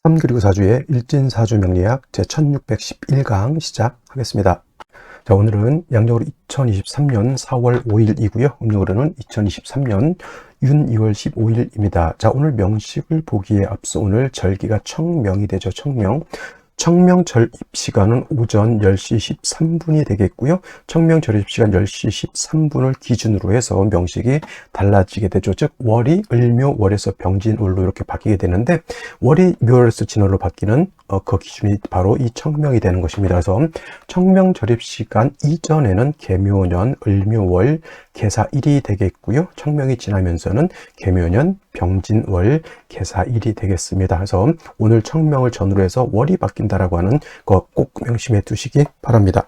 3 그리고 4주의 일진사주 명리학 제1611강 시작하겠습니다. 자, 오늘은 양력으로 2023년 4월 5일이고요. 음력으로는 2023년 윤 2월 15일입니다. 자, 오늘 명식을 보기에 앞서 오늘 절기가 청명이 되죠. 청명 절입 시간은 오전 10시 13분이 되겠고요. 청명 절입 시간 10시 13분을 기준으로 해서 명식이 달라지게 되죠. 즉 월이 을묘월에서 병진월로 이렇게 바뀌게 되는데, 월이 묘월에서 진월로 바뀌는 그 기준이 바로 이 청명이 되는 것입니다. 그래서 청명 절입 시간 이전에는 계묘년, 을묘월, 계사일이 되겠고요. 청명이 지나면서는 계묘년, 병진월, 계사일이 되겠습니다. 그래서 오늘 청명을 전후로 해서 월이 바뀐다라고 하는 거 꼭 명심해 두시기 바랍니다.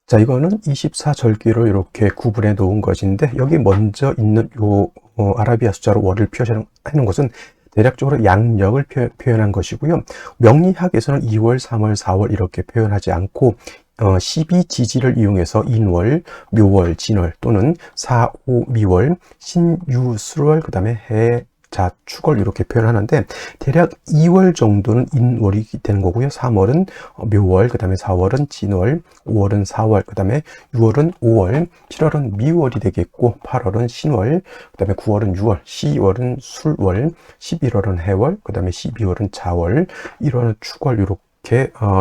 자, 이거는 24절기로 이렇게 구분해 놓은 것인데, 여기 먼저 있는 요 아라비아 숫자로 월을 표현하는 것은 대략적으로 양력을 표현한 것이고요. 명리학에서는 2월, 3월, 4월 이렇게 표현하지 않고 12지지를 이용해서 인월, 묘월, 진월 또는 4, 5, 미월, 신유, 수월, 그 다음에 해, 자, 축월 이렇게 표현하는데, 대략 2월 정도는 인월이 되는 거고요. 3월은 묘월, 그 다음에 4월은 진월, 5월은 4월, 그 다음에 6월은 5월, 7월은 미월이 되겠고, 8월은 신월, 그 다음에 9월은 6월, 10월은 술월, 11월은 해월, 그 다음에 12월은 자월, 1월은 축월 이렇게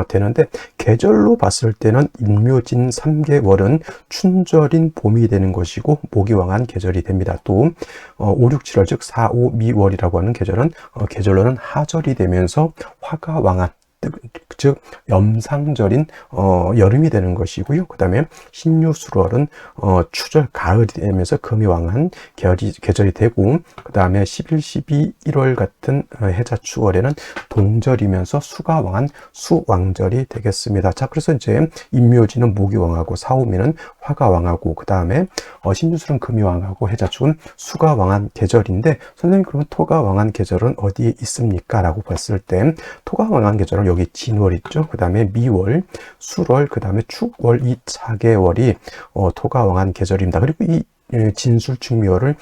되는데, 계절로 봤을 때는 인묘진 3개월은 춘절인 봄이 되는 것이고 모기왕한 계절이 됩니다. 또 5, 6, 7월 즉 4, 5, 미월이라고 하는 계절은 계절로는 하절이 되면서 화가 왕한, 즉 염상절인 여름이 되는 것이고요. 그 다음에 신유술월은 추절 가을이 되면서 금이 왕한 계절이 되고, 그 다음에 11, 12, 1월 같은 해자축월에는 동절이면서 수가 왕한 수왕절이 되겠습니다. 자, 그래서 이제 인묘지는 목이 왕하고 사오미는 화가 왕하고, 그 다음에 신유술은 금이 왕하고 해자축은 수가 왕한 계절인데, 선생님 그러면 토가 왕한 계절은 어디에 있습니까? 라고 봤을 때 토가 왕한 계절은 여기 진월 있죠. 그 다음에 미월, 술월, 그 다음에 축월, 이 4개월이 토가 왕한 계절입니다. 그리고 이 진술축미월을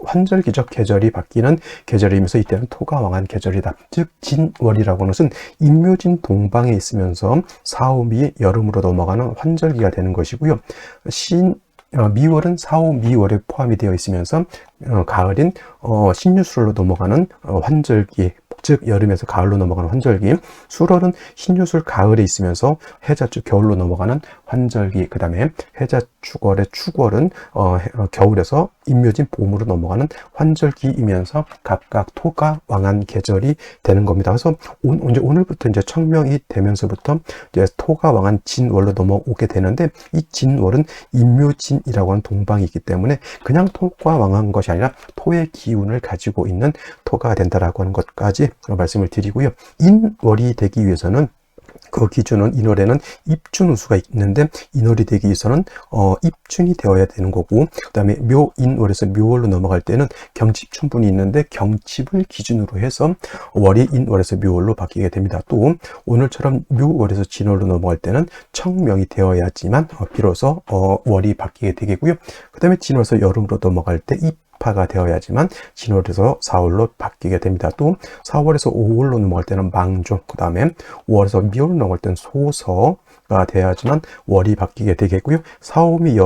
환절기적 계절이 바뀌는 계절이면서 이때는 토가 왕한 계절이다. 즉 진월이라고 하는 것은 인묘진 동방에 있으면서 사오미 여름으로 넘어가는 환절기가 되는 것이고요. 미월은 4, 5, 미월에 포함이 되어 있으면서 가을인 신유술로 넘어가는 환절기, 즉 여름에서 가을로 넘어가는 환절기, 술월은 신유술 가을에 있으면서 해자축 겨울로 넘어가는 환절기, 그 다음에 해자축월의 축월은 겨울에서 인묘진 봄으로 넘어가는 환절기이면서 각각 토가 왕한 계절이 되는 겁니다. 그래서 오늘부터 이제 청명이 되면서부터 이제 토가 왕한 진월로 넘어오게 되는데, 이 진월은 인묘진이라고 하는 동방이 있기 때문에 그냥 토가 왕한 것이 아니라 토의 기운을 가지고 있는 토가 된다라고 하는 것까지 말씀을 드리고요. 인월이 되기 위해서는 그 기준은 인월에는 입춘우수가 있는데, 인월이 되기 위해서는 입춘이 되어야 되는 거고, 그 다음에 묘인월에서 묘월로 넘어갈 때는 경칩춘분이 있는데 경칩을 기준으로 해서 월이 인월에서 묘월로 바뀌게 됩니다. 또 오늘처럼 묘월에서 진월로 넘어갈 때는 청명이 되어야지만 비로소 월이 바뀌게 되겠고요. 그 다음에 진월에서 여름으로 넘어갈 때 파가 되어야지만 진월에서 4월로 바뀌게 됩니다. 또 4월에서 5월로 넘어갈 때는 망조, 그 다음에 5월에서 미월로 넘어갈 때는 소서가 돼야지만 월이 바뀌게 되겠고요. 4, 5미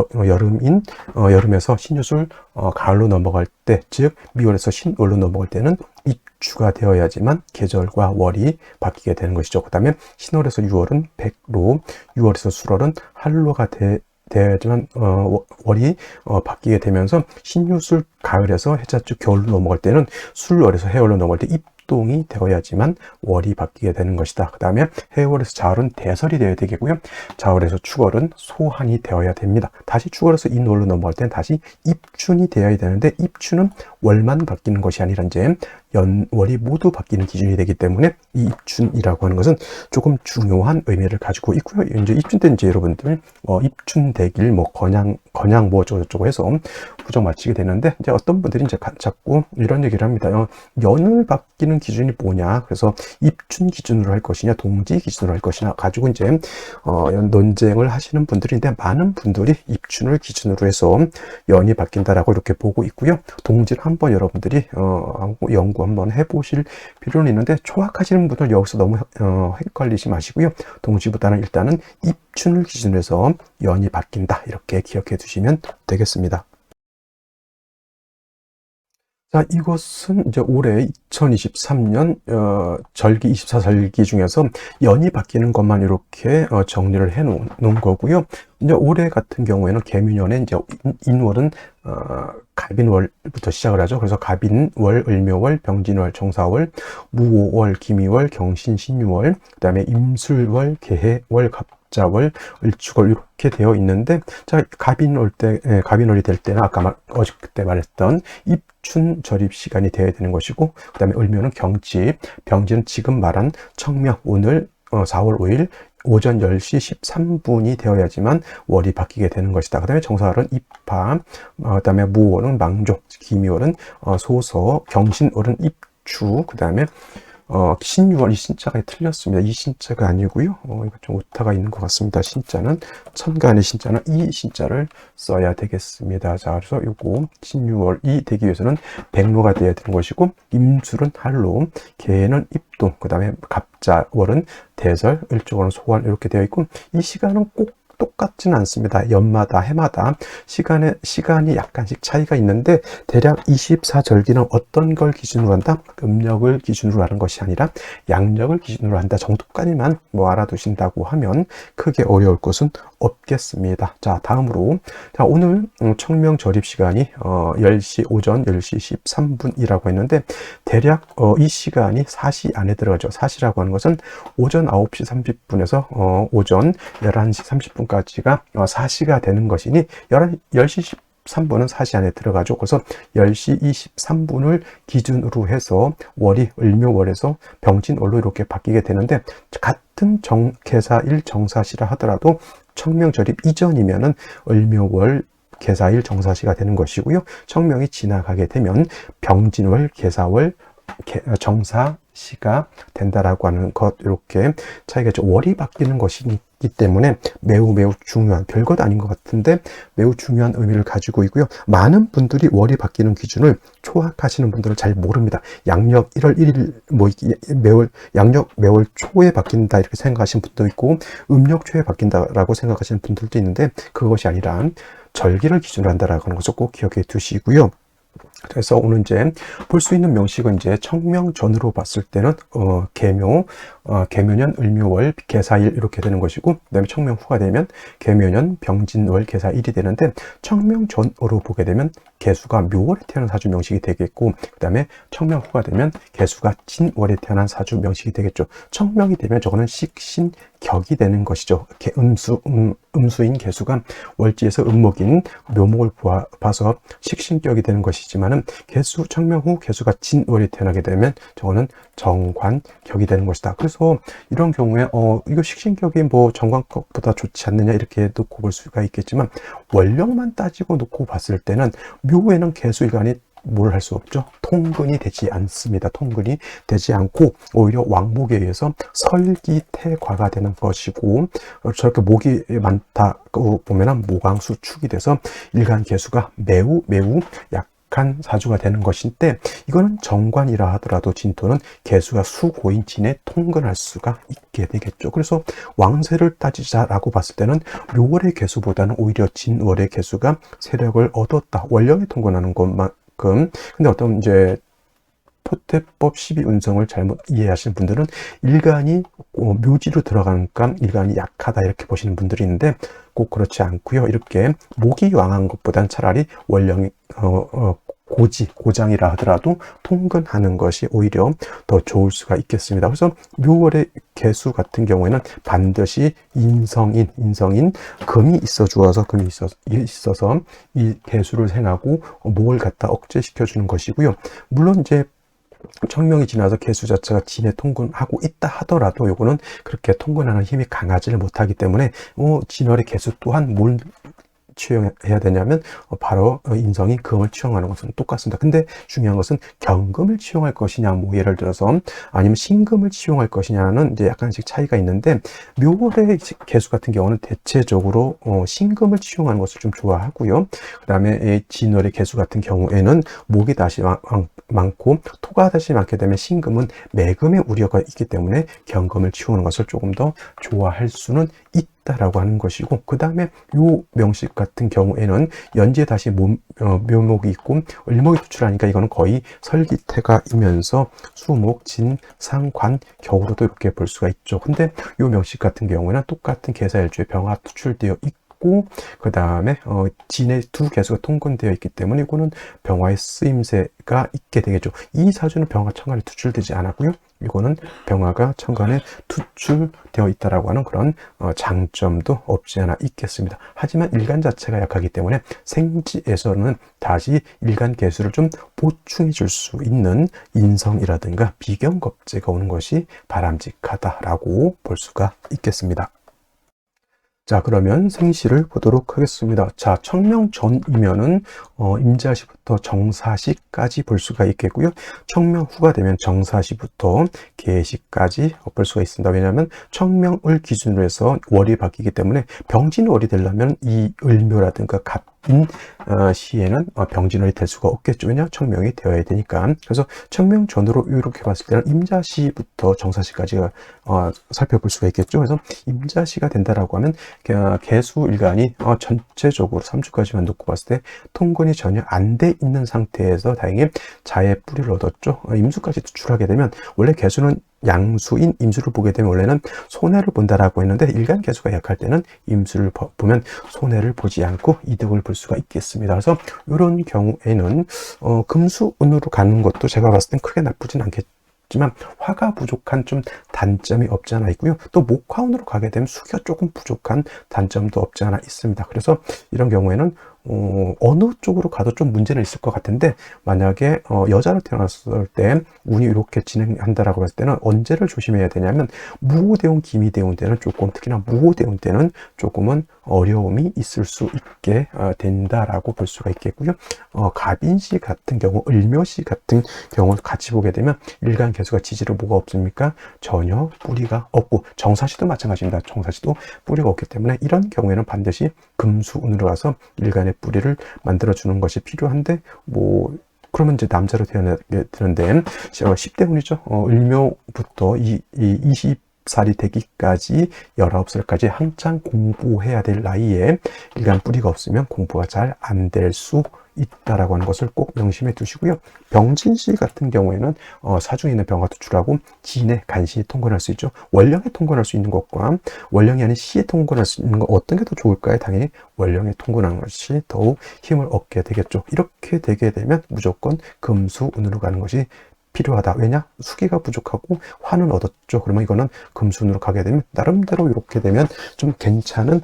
여름에서 신유술 가을로 넘어갈 때, 즉 미월에서 신월로 넘어갈 때는 입추가 되어야지만 계절과 월이 바뀌게 되는 것이죠. 그 다음에 신월에서 6월은 백로, 6월에서 술월은 한로가 되어야지만 월이 바뀌게 되면서 신유술 가을에서 해자축 겨울로 넘어갈 때는 술월에서 해월로 넘어갈 때 입동이 되어야지만 월이 바뀌게 되는 것이다. 그 다음에 해월에서 자월은 대설이 되어야 되겠고요. 자월에서 축월은 소한이 되어야 됩니다. 다시 축월에서 인월로 넘어갈 때는 다시 입춘이 되어야 되는데, 입춘은 월만 바뀌는 것이 아니라 이제 연월이 모두 바뀌는 기준이 되기 때문에 이 입춘이라고 하는 것은 조금 중요한 의미를 가지고 있고요. 이제 입춘 때 이제 여러분들 입춘 대길, 건양 건양 뭐 어쩌고 해서 부정 맞히게 되는데, 이제 어떤 분들이 이제 자꾸 이런 얘기를 합니다. 연을 바뀌는 기준이 뭐냐, 그래서 입춘 기준으로 할 것이냐 동지 기준으로 할 것이냐 가지고 이제 논쟁을 하시는 분들인데, 많은 분들이 입춘을 기준으로 해서 연이 바뀐다라고 이렇게 보고 있고요. 동지를 한번 여러분들이 연구 한번 해보실 필요는 있는데, 초학하시는 분들 여기서 너무 헷갈리지 마시고요. 동지보다는 일단은 입춘을 기준으로 해서 연이 바뀐다, 이렇게 기억해 두시면 되겠습니다. 자, 이것은 이제 올해 2023년 절기 24절기 중에서 연이 바뀌는 것만 이렇게 정리를 해 놓은 거고요. 이제 올해 같은 경우에는 개묘년에 이제 인월은 갑인월부터 시작을 하죠. 그래서 갑인월, 을묘월, 병진월, 정사월, 무오월, 김이월, 경신, 신유월, 그다음에 임술월, 계해월, 갑자월, 을축월 이렇게 되어 있는데, 자, 갑인월이 될 때는 아까 어저께 말했던 입춘 절입 시간이 되어야 되는 것이고, 그 다음에 을묘는 경지, 병지는 지금 말한 청명, 오늘 4월 5일 오전 10시 13분이 되어야지만 월이 바뀌게 되는 것이다. 그 다음에 정사월은 입하, 그 다음에 무월은 망족, 기미월은 소서, 경신월은 입추, 그 다음에 신유월, 이 신자가 틀렸습니다. 이 신자가 아니고요. 이거 좀 오타가 있는 것 같습니다. 신자는 천간의 신자는 이 신자를 써야 되겠습니다. 자, 그래서 요거 신유월이 되기 위해서는 백로가 되어야 되는 것이고, 임술은 할로, 계는 입동, 그 다음에 갑자월은 대설, 을쪽월은 소월 이렇게 되어 있고, 이 시간은 꼭 똑같지는 않습니다. 연마다 해마다 시간이 약간씩 차이가 있는데, 대략 24절기는 어떤 걸 기준으로 한다? 음력을 기준으로 하는 것이 아니라 양력을 기준으로 한다 정도까지만 뭐 알아두신다고 하면 크게 어려울 것은 없겠습니다. 자, 다음으로, 자, 오늘 청명 절입 시간이 오전 10시 13분이라고 했는데, 대략 이 시간이 사시 안에 들어가죠. 사시라고 하는 것은 오전 9시 30분에서 오전 11시 30분까지가 사시가 되는 것이니, 10시 13분은 사시 안에 들어가죠. 그래서 10시 23분을 기준으로 해서 월이 을묘월에서 병진월로 이렇게 바뀌게 되는데, 같은 계사일 정사시라 하더라도 청명절입 이전이면은 을묘월 계사일 정사시가 되는 것이고요. 청명이 지나가게 되면 병진월, 계사월, 정사시가 된다라고 하는 것, 이렇게 차이가 있죠. 월이 바뀌는 것이기 때문에 매우 중요한, 별것 아닌 것 같은데 매우 중요한 의미를 가지고 있고요. 많은 분들이 월이 바뀌는 기준을 초학하시는 분들은 잘 모릅니다. 양력 1월 1일 양력 매월 초에 바뀐다 이렇게 생각하시는 분도 있고, 음력 초에 바뀐다라고 생각하시는 분들도 있는데, 그것이 아니라 절기를 기준으로 한다라고 하는 것을 꼭 기억해 두시고요. 그래서 오늘 이제 볼 수 있는 명식은 이제 청명전으로 봤을 때는 개묘년 을묘월 계사일 이렇게 되는 것이고, 그다음에 청명후가 되면 개묘년 병진월 계사일이 되는데, 청명전으로 보게 되면 개수가 묘월에 태어난 사주 명식이 되겠고, 그다음에 청명후가 되면 개수가 진월에 태어난 사주 명식이 되겠죠. 청명이 되면 저거는 식신격이 되는 것이죠. 음수인 개수가 월지에서 음목인 묘목을 봐서 식신격이 되는 것이지만은, 개수 청명 후 개수가 진월이 태어나게 되면 저거는 정관격이 되는 것이다. 그래서 이런 경우에 이거 식신격이 뭐 정관격보다 좋지 않느냐 이렇게 놓고 볼 수가 있겠지만, 원력만 따지고 놓고 봤을 때는 묘에는 개수일간이 뭘 할 수 없죠. 통근이 되지 않습니다. 통근이 되지 않고 오히려 왕목에 의해서 설기태과가 되는 것이고, 저렇게 목이 많다고 보면은 모강수축이 돼서 일간 개수가 매우 약한 사주가 되는 것인데, 이거는 정관이라 하더라도 진토는 개수가 수고인 진에 통근할 수가 있게 되겠죠. 그래서 왕세를 따지자라고 봤을 때는 묘월의 개수보다는 오히려 진월의 개수가 세력을 얻었다. 원령이 통근하는 것만큼. 근데 어떤 이제 포태법 12운성을 잘못 이해하시는 분들은 일간이 묘지로 들어가니까 일간이 약하다 이렇게 보시는 분들이 있는데, 꼭 그렇지 않고요. 이렇게 목이 왕한 것보단 차라리 원령이 고장이라 하더라도 통근하는 것이 오히려 더 좋을 수가 있겠습니다. 그래서 묘월의 개수 같은 경우에는 반드시 인성인 금이 있어서 이 개수를 생하고 목을 갖다 억제시켜 주는 것이고요. 물론 이제 청명이 지나서 개수 자체가 진에 통근하고 있다 하더라도 요거는 그렇게 통근하는 힘이 강하지를 못하기 때문에 진월의 개수 또한 취용해야 되냐면 바로 인성이 금을 취용하는 것은 똑같습니다. 근데 중요한 것은 경금을 취용할 것이냐, 뭐 예를 들어서 아니면 신금을 취용할 것이냐는 이제 약간씩 차이가 있는데, 묘월의 개수 같은 경우는 대체적으로 신금을 취용하는 것을 좀 좋아하고요. 그 다음에 진월의 개수 같은 경우에는 목이 다시 많고 토가 다시 많게 되면 신금은 매금의 우려가 있기 때문에 경금을 취우는 것을 조금 더 좋아할 수는 있다라고 하는 것이고, 그 다음에 요 명식 같은 경우에는 연지에 다시 묘목이 있고 을목이 투출하니까 이거는 거의 설기태가이면서 수목, 진, 상, 관, 격으로도 이렇게 볼 수가 있죠. 근데 요 명식 같은 경우에는 똑같은 계사일주에 병화 투출되어 있고, 그 다음에 진의 두 개수가 통근되어 있기 때문에 이거는 병화의 쓰임새가 있게 되겠죠. 이 사주는 병화 천간에 투출되지 않았고요. 이거는 병화가 천간에 투출되어 있다라고 하는 그런 장점도 없지 않아 있겠습니다. 하지만 일간 자체가 약하기 때문에 생지에서는 다시 일간 개수를 좀 보충해 줄 수 있는 인성이라든가 비경겁제가 오는 것이 바람직하다라고 볼 수가 있겠습니다. 자, 그러면 생시를 보도록 하겠습니다. 자, 청명 전이면은 임자시부터 정사시까지 볼 수가 있겠고요. 청명 후가 되면 정사시부터 계시까지 볼 수가 있습니다. 왜냐하면 청명을 기준으로 해서 월이 바뀌기 때문에 병진월이 되려면 이 을묘라든가 갑인 시에는 병진월이 될 수가 없겠죠. 왜냐? 청명이 되어야 되니까. 그래서 청명 전으로 이렇게 봤을 때는 임자시부터 정사시까지가 살펴볼 수가 있겠죠. 그래서 임자시가 된다라고 하면 개수일간이 전체적으로 3주까지만 놓고 봤을 때 통근이 전혀 안 돼 있는 상태에서 다행히 자의 뿌리를 얻었죠. 임수까지 투출하게 되면, 원래 개수는 양수인 임수를 보게 되면 원래는 손해를 본다라고 했는데, 일간 개수가 약할 때는 임수를 보면 손해를 보지 않고 이득을 볼 수가 있겠습니다. 그래서 이런 경우에는 금수운으로 가는 것도 제가 봤을 땐 크게 나쁘진 않겠지만 화가 부족한 좀 단점이 없지 않아 있고요. 또 목화운으로 가게 되면 수기가 조금 부족한 단점도 없지 않아 있습니다. 그래서 이런 경우에는 어느 쪽으로 가도 좀 문제는 있을 것 같은데, 만약에 여자로 태어났을 때 운이 이렇게 진행한다라고 했을 때는 언제를 조심해야 되냐면, 무호대운, 기미대운 때는 조금, 특히나 무호대운 때는 조금은 어려움이 있을 수 있게 된다라고 볼 수가 있겠고요. 갑인시 같은 경우, 을묘시 같은 경우를 같이 보게 되면 일간 개수가 지지로 뭐가 없습니까? 전혀 뿌리가 없고, 정사시도 마찬가지입니다. 정사시도 뿌리가 없기 때문에 이런 경우에는 반드시 금수운으로 가서 일간의 뿌리를 만들어 주는 것이 필요한데, 뭐 그러면 이제 남자로 태어나게 되는데 10대 운이죠. 을묘부터 20살이 되기까지 19살까지 한창 공부해야 될 나이에 일간 뿌리가 없으면 공부가 잘 안 될 수 있다라고 하는 것을 꼭 명심해 두시고요. 병진시 같은 경우에는 사중에 있는 병화 투출하고 진의 간신히 통근할 수 있죠. 월령에 통근할 수 있는 것과 월령이 아닌 시에 통근할 수 있는 것, 어떤 게 더 좋을까요? 당연히 월령에 통근하는 것이 더욱 힘을 얻게 되겠죠. 이렇게 되게 되면 무조건 금수운으로 가는 것이 필요하다. 왜냐? 수기가 부족하고 화는 얻었죠. 그러면 이거는 금순으로 가게 되면 나름대로 이렇게 되면 좀 괜찮은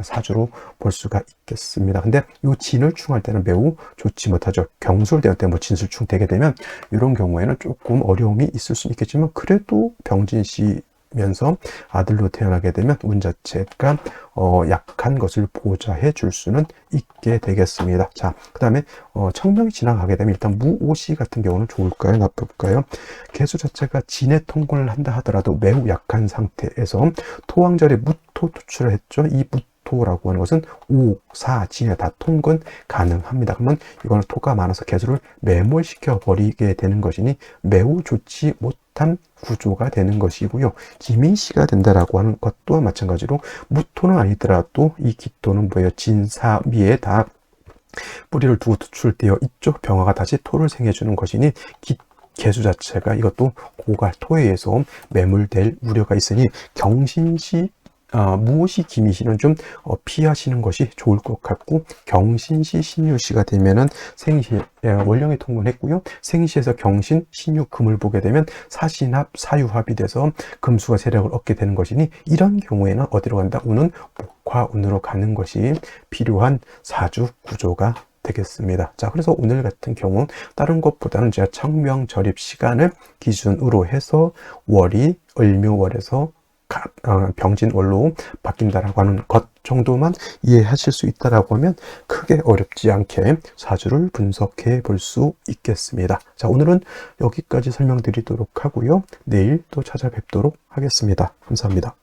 사주로 볼 수가 있겠습니다. 근데 이 진을 충할 때는 매우 좋지 못하죠. 경술 대원 때 뭐 진술충 되게 되면 이런 경우에는 조금 어려움이 있을 수 있겠지만, 그래도 병진시 면서 아들로 태어나게 되면 운 자체가 약한 것을 보좌해 줄 수는 있게 되겠습니다. 자, 그 다음에 청명이 지나가게 되면 일단 무오시 같은 경우는 좋을까요? 나쁠까요? 개수 자체가 진에 통근을 한다 하더라도 매우 약한 상태에서 토왕절에 무토 투출을 했죠. 이 무토라고 하는 것은 5, 4, 진에 다 통근 가능합니다. 그러면 이거는 토가 많아서 개수를 매몰시켜 버리게 되는 것이니 매우 좋지 못한 구조가 되는 것이고요. 기민시가 된다라고 하는 것 또한 마찬가지로 무토는 아니더라도 이 기토는 뭐예요? 진사미에 다 뿌리를 두고 투출되어 있죠. 병화가 다시 토를 생해주는 것이니 개수 자체가 이것도 고갈 토에 의해서 매몰될 우려가 있으니 경신시 무엇이 기미시는 좀 피하시는 것이 좋을 것 같고, 경신시 신유시가 되면은 생시 월령에 통근했고요. 생시에서 경신 신유 금을 보게 되면 사신합 사유합이 돼서 금수가 세력을 얻게 되는 것이니, 이런 경우에는 어디로 간다? 운은 목화운으로 가는 것이 필요한 사주 구조가 되겠습니다. 자, 그래서 오늘 같은 경우 다른 것보다는 제가 청명 절입 시간을 기준으로 해서 월이 을묘월에서 병진월로 바뀐다라고 하는 것 정도만 이해하실 수 있다라고 하면 크게 어렵지 않게 사주를 분석해 볼 수 있겠습니다. 자, 오늘은 여기까지 설명드리도록 하고요. 내일 또 찾아뵙도록 하겠습니다. 감사합니다.